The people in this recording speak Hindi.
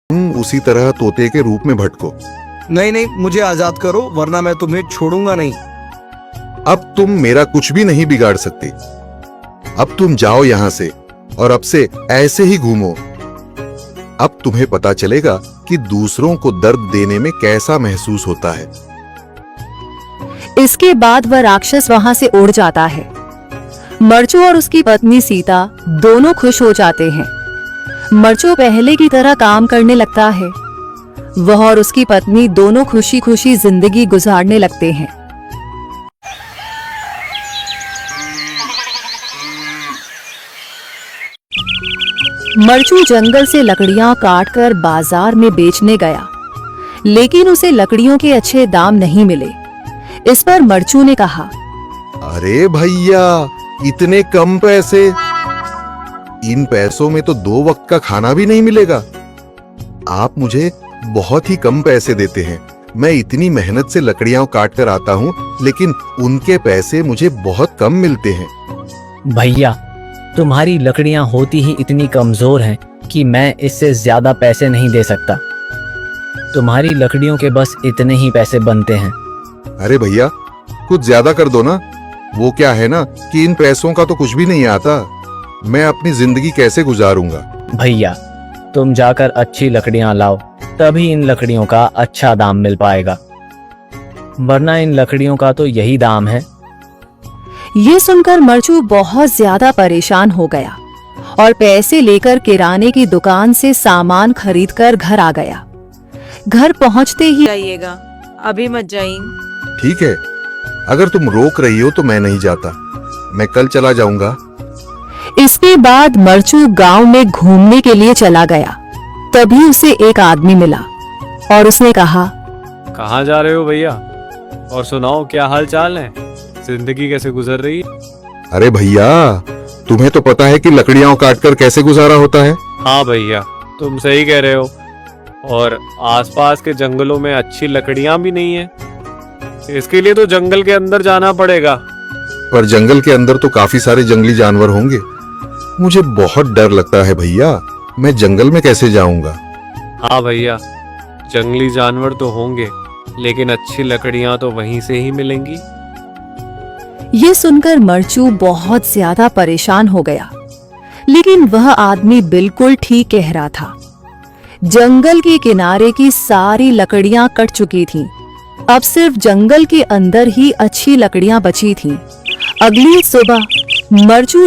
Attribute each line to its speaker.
Speaker 1: तुम उसी तरह तोते के रूप में भटको।
Speaker 2: नहीं नहीं, मुझे आजाद करो वरना मैं तुम्हें छोड़ूंगा नहीं।
Speaker 1: अब तुम मेरा कुछ भी नहीं बिगाड़ सकते। अब तुम जाओ यहां से और अब से ऐसे ही घूमो। अब तुम्हें पता चलेगा कि दूसरों को दर्द देने में कैसा महसूस होता है।
Speaker 3: इसके बाद वह राक्षस वहां से उड़ जाता है। मरचू और उसकी पत्नी सीता दोनों खुश हो जाते हैं। मरचू पहले की तरह काम करने लगता है। वह और उसकी पत्नी दोनों खुशी खुशी जिंदगी गुजारने लगते हैं। मरचू जंगल से लकड़ियां काटकर बाजार में बेचने गया, लेकिन उसे लकड़ियों के अच्छे दाम नहीं मिले। इस पर मरचू ने कहा,
Speaker 1: अरे भैया, इतने कम पैसे? इन पैसों में तो 2 वक्त का खाना भी नहीं मिलेगा। आप मुझे बहुत ही कम पैसे देते हैं। मैं इतनी मेहनत से लकड़ियां काट कर आता हूँ, लेकिन उनके पैसे मुझे बहुत कम मिलते हैं।
Speaker 4: भैया, तुम्हारी लकड़ियां होती ही इतनी कमजोर हैं कि मैं इससे ज्यादा पैसे नहीं दे सकता। तुम्हारी लकड़ियों के बस इतने ही पैसे बनते हैं।
Speaker 1: अरे भैया, कुछ ज्यादा कर दो ना। वो क्या है ना कि इन पैसों का तो कुछ भी नहीं आता। मैं अपनी जिंदगी कैसे गुजारूंगा?
Speaker 4: भैया, तुम जाकर अच्छी लकड़ियां लाओ, तभी इन लकड़ियों का अच्छा दाम मिल पाएगा, वरना इन लकड़ियों का तो यही दाम है।
Speaker 3: ये सुनकर मरचू बहुत ज्यादा परेशान हो गया और पैसे लेकर किराने की दुकान से सामान खरीदकर घर आ गया। घर पहुंचते ही,
Speaker 5: जाइएगा, अभी मत जाइए।
Speaker 1: ठीक है, अगर तुम रोक रही हो तो मैं नहीं जाता। मैं कल चला जाऊंगा।
Speaker 3: इसके बाद मरचू गांव में घूमने के लिए चला गया। तभी उसे एक आदमी मिला और उसने कहा,
Speaker 6: कहाँ जा रहे हो भैया? और सुनाओ, क्या हाल चाल है? जिंदगी कैसे गुजर रही है?
Speaker 1: अरे भैया, तुम्हें तो पता है कि लकड़ियां काटकर कैसे गुजारा होता है।
Speaker 6: हाँ भैया, तुम सही कह रहे हो। और आसपास के जंगलों में अच्छी लकड़ियां भी नहीं है। इसके लिए तो जंगल के अंदर जाना पड़ेगा।
Speaker 1: पर जंगल के अंदर तो काफी सारे जंगली जानवर होंगे। मुझे बहुत डर लगता है भैया। मैं जंगल में कैसे जाऊंगा?
Speaker 6: हाँ भैया, जंगली जानवर तो होंगे, लेकिन अच्छी लकड़ियां तो वहीं से ही मिलेंगी।
Speaker 3: ये सुनकर मरचू बहुत ज्यादा परेशान हो गया, लेकिन वह आदमी बिल्कुल ठीक कह रहा था। जंगल के किनारे की सारी लकड़ियां कट चुकी थीं। अब सिर्फ जंगल के अंदर ही अच्छी लकड़ियां बची थीं। अगली सुबह मरचू